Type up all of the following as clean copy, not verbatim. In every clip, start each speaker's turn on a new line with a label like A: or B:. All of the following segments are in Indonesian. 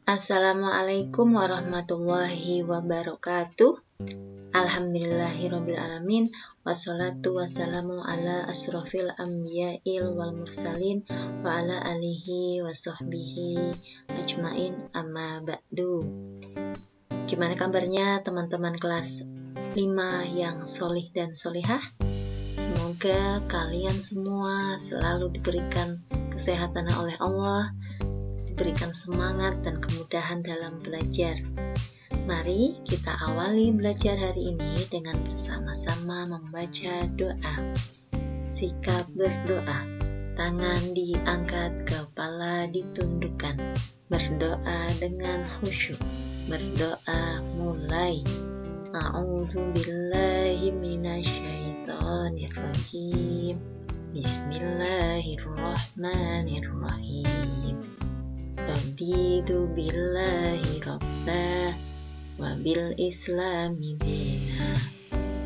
A: Assalamualaikum warahmatullahi wabarakatuh. Alhamdulillahirrabbilalamin. Wassalatu wassalamu ala asrofil anbiya'il wal mursalin wa ala alihi wa sahbihi ajmain amma ba'du. Gimana kabarnya teman-teman kelas 5 yang solih dan solihah? Semoga kalian semua selalu diberikan kesehatan oleh Allah, berikan semangat dan kemudahan dalam belajar. Mari kita awali belajar hari ini dengan bersama-sama membaca doa. Sikap berdoa, tangan diangkat, kepala ditundukkan. Berdoa dengan khusyuk. Berdoa mulai. A'udzu billahi minasyaitonir rajim. Bismillahirrahmanirrahim. Raditu billahi rabba wa bil islami dina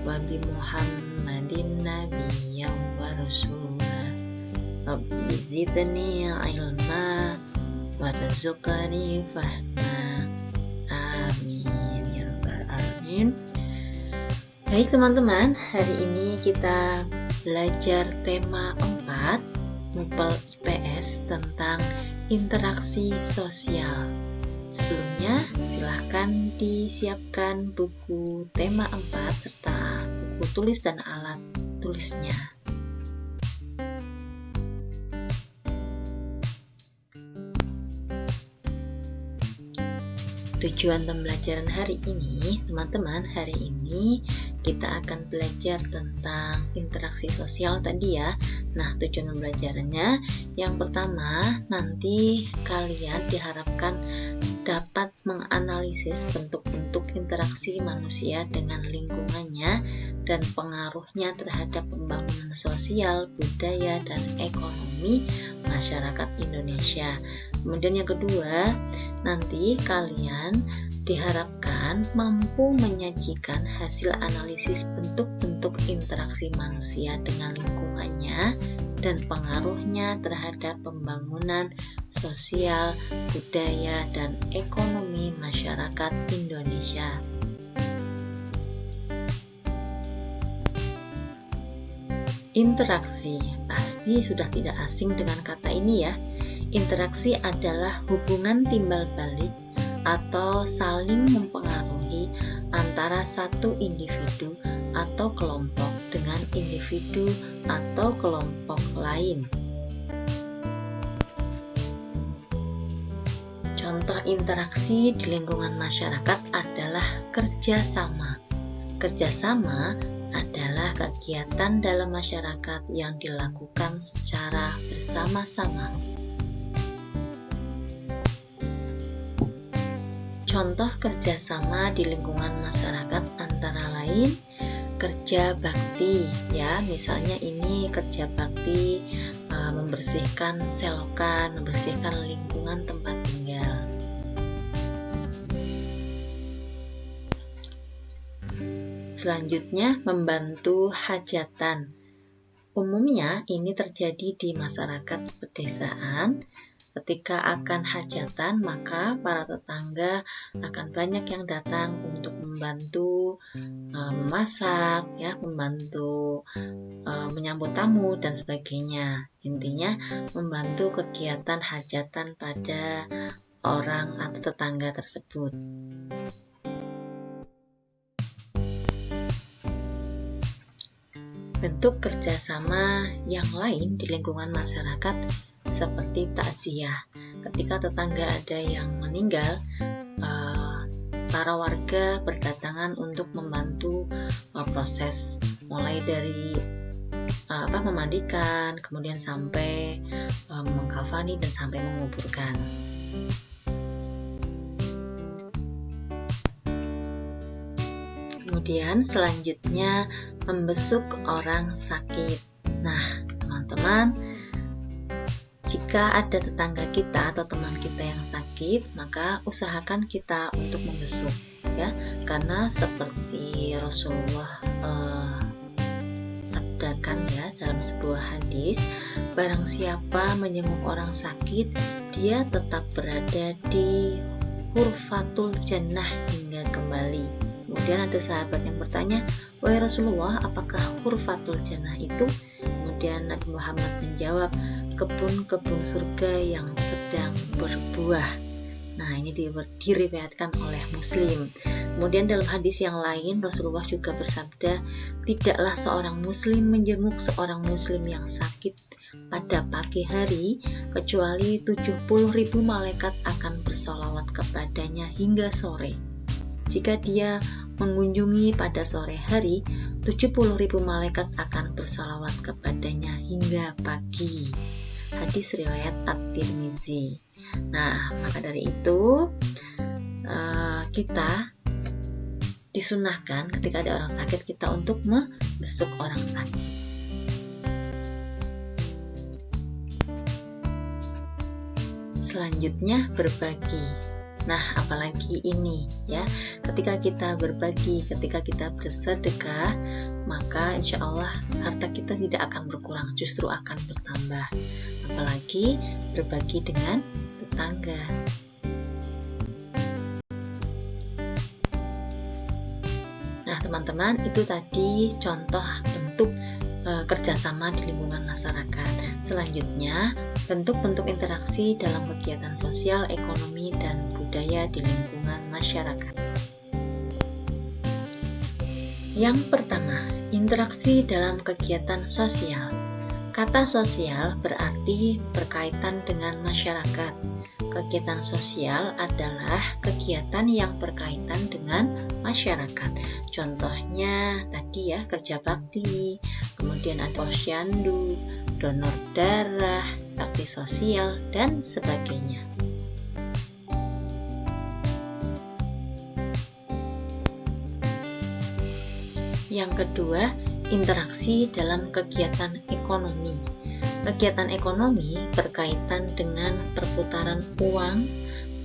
A: wa bi muhammadin nabiyyan wa rasulah. Rabbi zidni ilma wa rizqani fahma. Amin ya rabbal alamin. Baik teman-teman, hari ini kita belajar tema 4 MUPEL IPS tentang interaksi sosial. Sebelumnya, silahkan disiapkan buku tema 4 serta buku tulis dan alat tulisnya. Tujuan pembelajaran hari ini, teman-teman, hari ini kita akan belajar tentang interaksi sosial tadi ya. Nah, tujuan pembelajarannya yang pertama, nanti kalian diharapkan dapat menganalisis bentuk-bentuk interaksi manusia dengan lingkungannya dan pengaruhnya terhadap pembangunan sosial, budaya, dan ekonomi masyarakat Indonesia. Kemudian yang kedua, nanti kalian diharapkan mampu menyajikan hasil analisis bentuk-bentuk interaksi manusia dengan lingkungannya dan pengaruhnya terhadap pembangunan sosial, budaya, dan ekonomi masyarakat Indonesia. Interaksi, pasti sudah tidak asing dengan kata ini ya. Interaksi adalah hubungan timbal balik atau saling mempengaruhi antara satu individu atau kelompok dengan individu atau kelompok lain. Contoh interaksi di lingkungan masyarakat adalah kerjasama. Kerjasama adalah kegiatan dalam masyarakat yang dilakukan secara bersama-sama. Contoh kerjasama di lingkungan masyarakat antara lain kerja bakti ya, misalnya ini kerja bakti membersihkan selokan, membersihkan lingkungan tempat tinggal. Selanjutnya membantu hajatan. Umumnya ini terjadi di masyarakat pedesaan. Ketika akan hajatan, maka para tetangga akan banyak yang datang untuk membantu memasak, ya, membantu menyambut tamu dan sebagainya. Intinya membantu kegiatan hajatan pada orang atau tetangga tersebut. Bentuk kerjasama yang lain di lingkungan masyarakat seperti takziah. Ketika tetangga ada yang meninggal, para warga berdatangan untuk membantu proses mulai dari memandikan, kemudian sampai mengkafani dan sampai menguburkan. Kemudian selanjutnya membesuk orang sakit. Nah, teman-teman, jika ada tetangga kita atau teman kita yang sakit, maka usahakan kita untuk membesuk ya, karena seperti Rasulullah sabdakan ya dalam sebuah hadis, barang siapa menjenguk orang sakit, dia tetap berada di hurfatul jannah hingga kembali. Kemudian ada sahabat yang bertanya, wahai Rasulullah, apakah hurfatul jannah itu? Kemudian Nabi Muhammad menjawab, kebun-kebun surga yang sedang berbuah. Nah, ini diriwayatkan oleh Muslim. Kemudian dalam hadis yang lain, Rasulullah juga bersabda, tidaklah seorang muslim menjenguk seorang muslim yang sakit pada pagi hari, kecuali 70.000 malaikat akan bersolawat kepadanya hingga sore. Jika dia mengunjungi pada sore hari, 70.000 malaikat akan bersolawat kepadanya hingga pagi. Hadis riwayat At-Tirmizi. Nah, maka dari itu kita disunahkan ketika ada orang sakit kita untuk membesuk orang sakit. Selanjutnya berbagi. Nah, apalagi ini ya, ketika kita berbagi, ketika kita bersedekah, maka insya Allah harta kita tidak akan berkurang, justru akan bertambah. Apalagi berbagi dengan tetangga. Nah, teman-teman, itu tadi contoh bentuk kerjasama di lingkungan masyarakat. Selanjutnya, bentuk-bentuk interaksi dalam kegiatan sosial, ekonomi, dan budaya di lingkungan masyarakat. Yang pertama, interaksi dalam kegiatan sosial. Kata sosial berarti berkaitan dengan masyarakat. Kegiatan sosial adalah kegiatan yang berkaitan dengan masyarakat. Contohnya tadi ya, kerja bakti, kemudian ada posyandu, donor darah, bakti sosial, dan sebagainya. Yang kedua, interaksi dalam kegiatan ekonomi. Kegiatan ekonomi berkaitan dengan perputaran uang,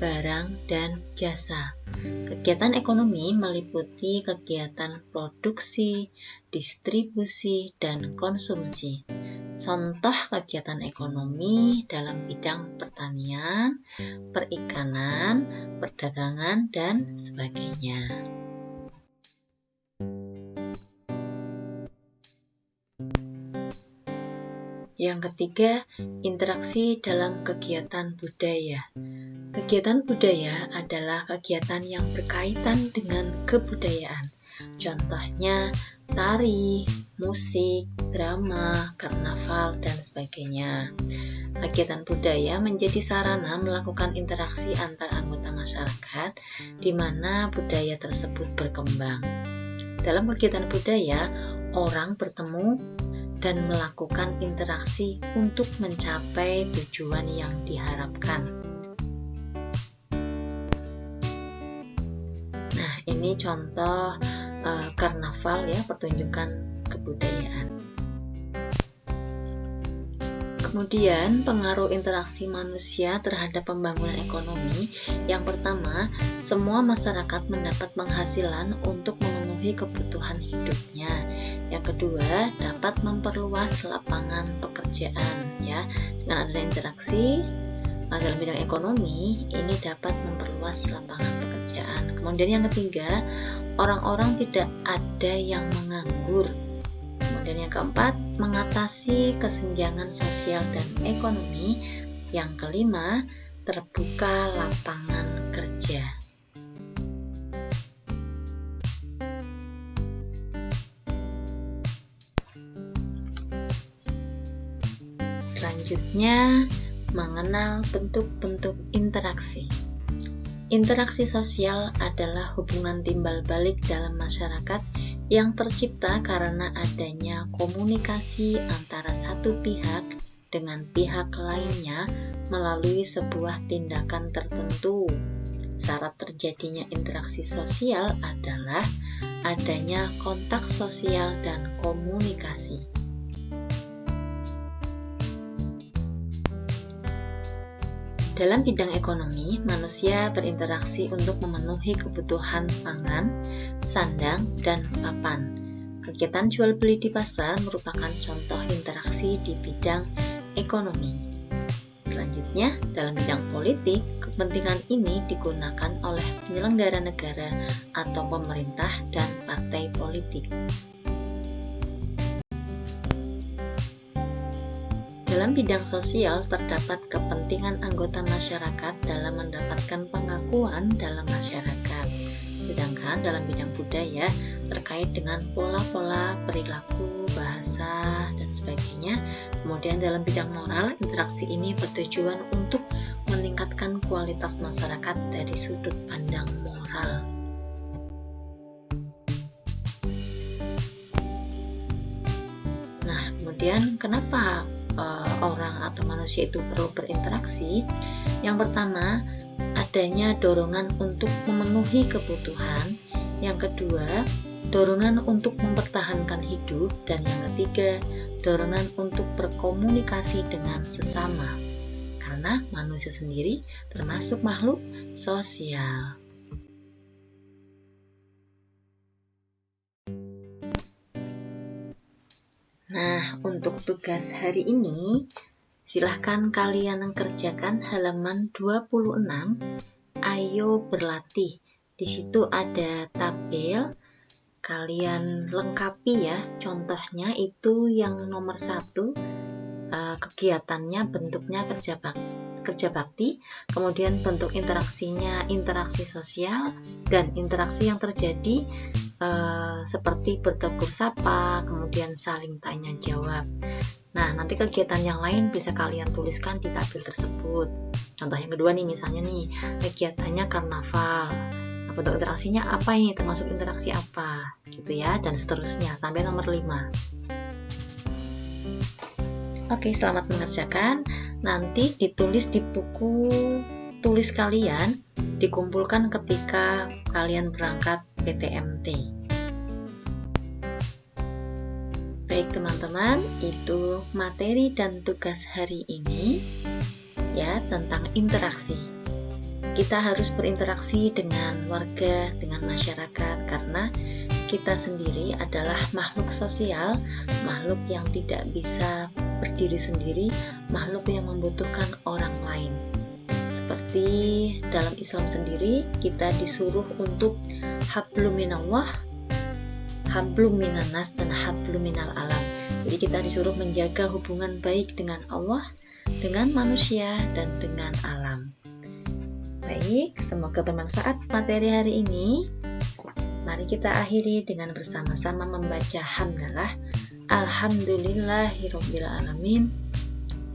A: barang, dan jasa. Kegiatan ekonomi meliputi kegiatan produksi, distribusi, dan konsumsi. Contoh kegiatan ekonomi dalam bidang pertanian, perikanan, perdagangan, dan sebagainya. Yang ketiga, interaksi dalam kegiatan budaya. Kegiatan budaya adalah kegiatan yang berkaitan dengan kebudayaan. Contohnya tari, musik, drama, karnaval, dan sebagainya. Kegiatan budaya menjadi sarana melakukan interaksi antar anggota masyarakat di mana budaya tersebut berkembang. Dalam kegiatan budaya, orang bertemu dan melakukan interaksi untuk mencapai tujuan yang diharapkan. Nah, ini contoh karnaval ya, pertunjukan kebudayaan. Kemudian, pengaruh interaksi manusia terhadap pembangunan ekonomi. Yang pertama, semua masyarakat mendapat penghasilan untuk memenuhi kebutuhan hidupnya. Yang kedua, dapat memperluas lapangan pekerjaan ya. Dengan adanya interaksi dalam bidang ekonomi, ini dapat memperluas lapangan pekerjaan. Kemudian yang ketiga, orang-orang tidak ada yang menganggur. Kemudian yang keempat, mengatasi kesenjangan sosial dan ekonomi. Yang kelima, terbuka lapangan kerja. Selanjutnya, mengenal bentuk-bentuk interaksi. Interaksi sosial adalah hubungan timbal balik dalam masyarakat yang tercipta karena adanya komunikasi antara satu pihak dengan pihak lainnya melalui sebuah tindakan tertentu. Syarat terjadinya interaksi sosial adalah adanya kontak sosial dan komunikasi. Dalam bidang ekonomi, manusia berinteraksi untuk memenuhi kebutuhan pangan, sandang, dan papan. Kegiatan jual beli di pasar merupakan contoh interaksi di bidang ekonomi. Selanjutnya, dalam bidang politik, kepentingan ini digunakan oleh penyelenggara negara atau pemerintah dan partai politik. Dalam bidang sosial, terdapat kepentingan anggota masyarakat dalam mendapatkan pengakuan dalam masyarakat. Sedangkan dalam bidang budaya, terkait dengan pola-pola perilaku, bahasa, dan sebagainya. Kemudian dalam bidang moral, interaksi ini bertujuan untuk meningkatkan kualitas masyarakat dari sudut pandang moral. Nah, kemudian kenapa orang atau manusia itu perlu berinteraksi? Yang pertama, adanya dorongan untuk memenuhi kebutuhan. Yang kedua, dorongan untuk mempertahankan hidup. Dan yang ketiga, dorongan untuk berkomunikasi dengan sesama. Karena manusia sendiri termasuk makhluk sosial. Nah, untuk tugas hari ini, silahkan kalian kerjakan halaman 26. Ayo berlatih. Di situ ada tabel. Kalian lengkapi ya. Contohnya itu yang nomor 1. Kegiatannya bentuknya kerja bakti. Kemudian bentuk interaksinya interaksi sosial. Dan interaksi yang terjadi seperti bertegur sapa, kemudian saling tanya jawab. Nah, nanti kegiatan yang lain bisa kalian tuliskan di tabel tersebut. Contoh yang kedua nih, misalnya nih, kegiatannya karnaval. Nah, bentuk interaksinya apa ini? Termasuk interaksi apa? Gitu ya, dan seterusnya sampai nomor 5. Oke, selamat mengerjakan. Nanti ditulis di buku tulis kalian, dikumpulkan ketika kalian berangkat PTMT. Baik teman-teman, itu materi dan tugas hari ini ya, tentang interaksi. Kita harus berinteraksi dengan warga, dengan masyarakat, karena kita sendiri adalah makhluk sosial, makhluk yang tidak bisa berdiri sendiri, makhluk yang membutuhkan orang lain. Seperti dalam Islam sendiri, kita disuruh untuk hablum minallah, hablum minanas, dan hablum minal alam. Jadi kita disuruh menjaga hubungan baik dengan Allah, dengan manusia, dan dengan alam. Baik, semoga bermanfaat materi hari ini. Mari kita akhiri dengan bersama-sama membaca hamdalah. Alhamdulillahirabbil alamin.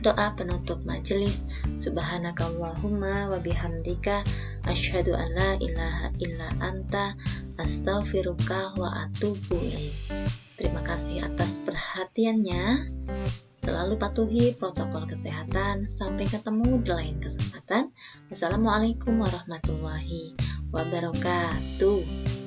A: Doa penutup majelis. Subhanakallahumma wa bihamdika asyhadu an la ilaha illa anta astaghfiruka wa atubu ilaik. Terima kasih atas perhatiannya. Selalu patuhi protokol kesehatan. Sampai ketemu di lain kesempatan. Wassalamualaikum warahmatullahi wabarakatuh.